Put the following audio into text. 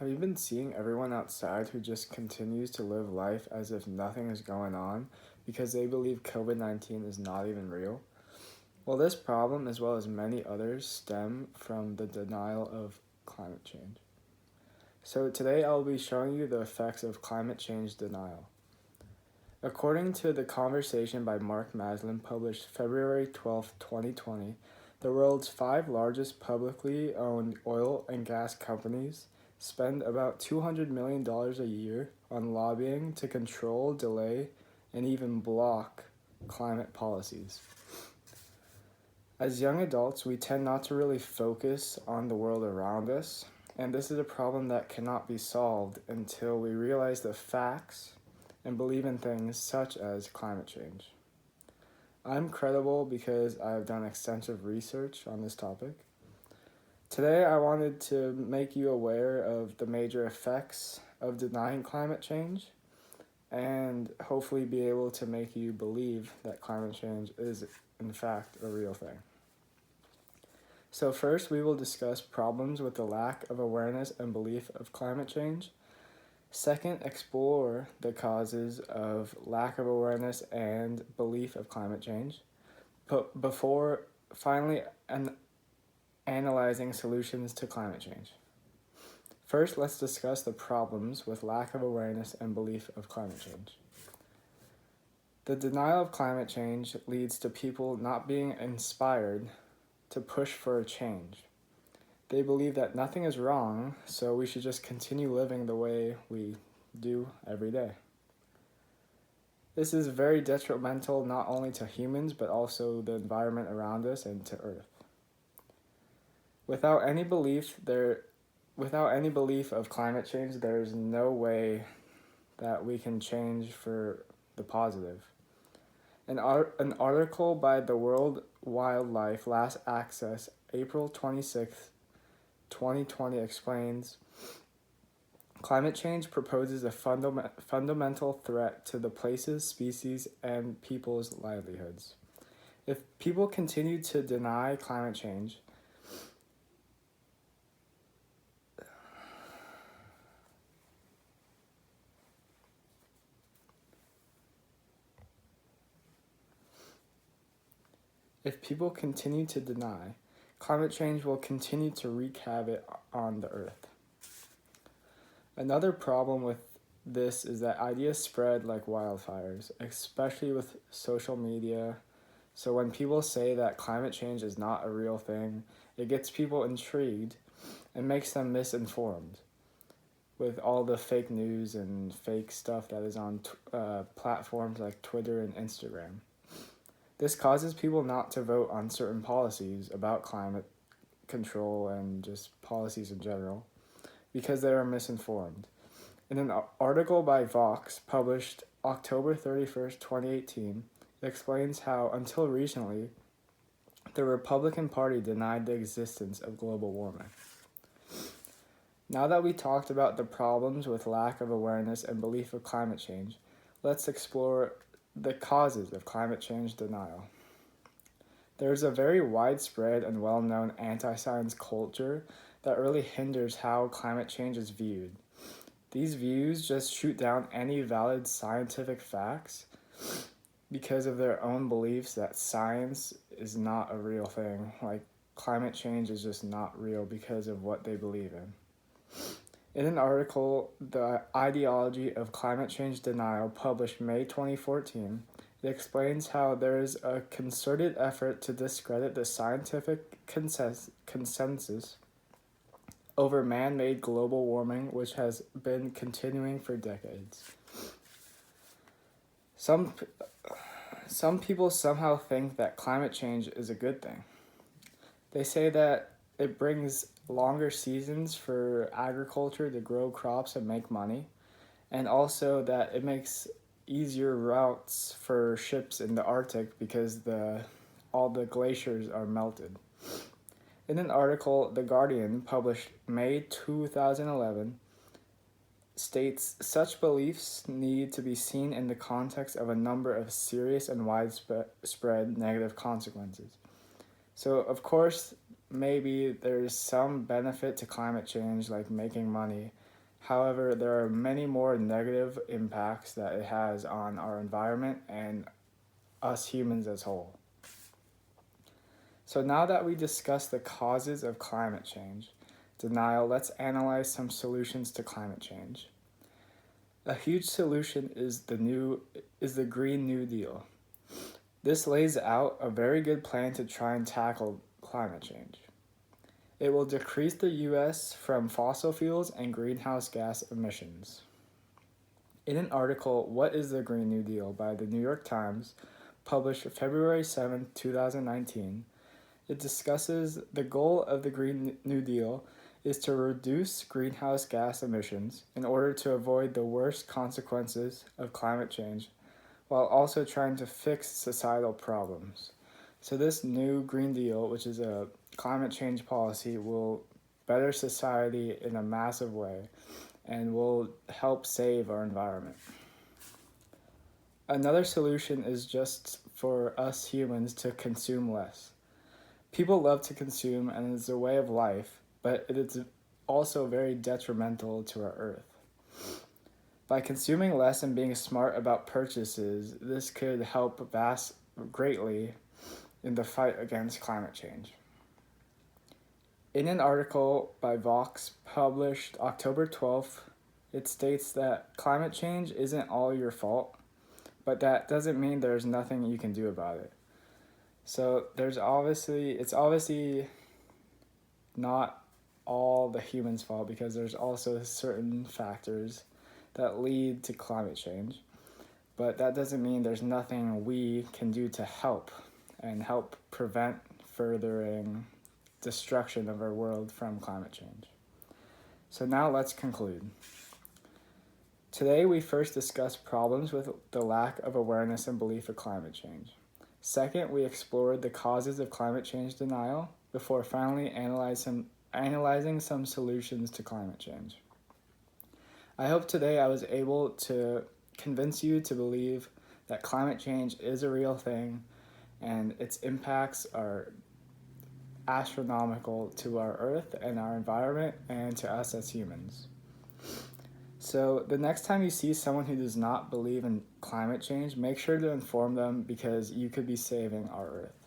Have you been seeing everyone outside who just continues to live life as if nothing is going on because they believe COVID 19 is not even real? Well, this problem, as well as many others, stem from the denial of climate change. So, today I'll be showing you the effects of climate change denial. According to the conversation by Mark Maslin, published February 12, 2020, the world's five largest publicly owned oil and gas companies spend about $200 million a year on lobbying to control, delay, and even block climate policies. As young adults, we tend not to really focus on the world around us, and this is a problem that cannot be solved until we realize the facts and believe in things such as climate change. I'm credible because I've done extensive research on this topic. Today, I wanted to make you aware of the major effects of denying climate change and hopefully be able to make you believe that climate change is, in fact, a real thing. So, first, we will discuss problems with the lack of awareness and belief of climate change. Second, explore the causes of lack of awareness and belief of climate change. But before finally analyzing solutions to climate change. First, let's discuss the problems with lack of awareness and belief of climate change. The denial of climate change leads to people not being inspired to push for a change. They believe that nothing is wrong, so we should just continue living the way we do every day. This is very detrimental not only to humans, but also the environment around us and to Earth. Without any belief of climate change, there is no way that we can change for the positive. An article by the World Wildlife Last Access, April 26th, 2020 explains, climate change proposes a fundamental threat to the places, species, and people's livelihoods. If people continue to deny climate change, climate change will continue to wreak havoc on the earth. Another problem with this is that ideas spread like wildfires, especially with social media. So when people say that climate change is not a real thing, it gets people intrigued and makes them misinformed with all the fake news and fake stuff that is on platforms like Twitter and Instagram. This causes people not to vote on certain policies about climate control and just policies in general because they are misinformed. In an article by Vox published October 31st, 2018, it explains how, until recently, the Republican Party denied the existence of global warming. Now that we talked about the problems with lack of awareness and belief of climate change, let's explore the causes of climate change denial. There is a very widespread and well-known anti-science culture that really hinders how climate change is viewed. These views just shoot down any valid scientific facts because of their own beliefs that science is not a real thing. Like, climate change is just not real because of what they believe in. In an article, The Ideology of Climate Change Denial, published May 2014, it explains how there is a concerted effort to discredit the scientific consensus over man-made global warming, which has been continuing for decades. Some people somehow think that climate change is a good thing. They say that it brings longer seasons for agriculture to grow crops and make money, and also that it makes easier routes for ships in the Arctic because all the glaciers are melted. In an article, The Guardian, published May 2011, states such beliefs need to be seen in the context of a number of serious and widespread negative consequences. So, of course, maybe there's some benefit to climate change, like making money, However, there are many more negative impacts that it has on our environment and us humans as whole. So now that we discussed the causes of climate change denial, let's analyze some solutions to climate change. A huge solution is the Green New Deal. This lays out a very good plan to try and tackle climate change. It will decrease the US from fossil fuels and greenhouse gas emissions. In an article, What is the Green New Deal by the New York Times, published February 7, 2019, it discusses the goal of the Green New Deal is to reduce greenhouse gas emissions in order to avoid the worst consequences of climate change while also trying to fix societal problems. So this new Green Deal, which is a climate change policy, will better society in a massive way and will help save our environment. Another solution is just for us humans to consume less. People love to consume and it's a way of life, but it is also very detrimental to our earth. By consuming less and being smart about purchases, this could help greatly in the fight against climate change. In an article by Vox published October 12th, it states that climate change isn't all your fault, but that doesn't mean there's nothing you can do about it. So it's obviously not all the humans' fault because there's also certain factors that lead to climate change. But that doesn't mean there's nothing we can do to help prevent furthering destruction of our world from climate change. So now let's conclude. Today we first discussed problems with the lack of awareness and belief of climate change. Second, we explored the causes of climate change denial before finally analyzing some solutions to climate change. I hope today I was able to convince you to believe that climate change is a real thing and its impacts are astronomical to our Earth and our environment and to us as humans. So the next time you see someone who does not believe in climate change, make sure to inform them because you could be saving our Earth.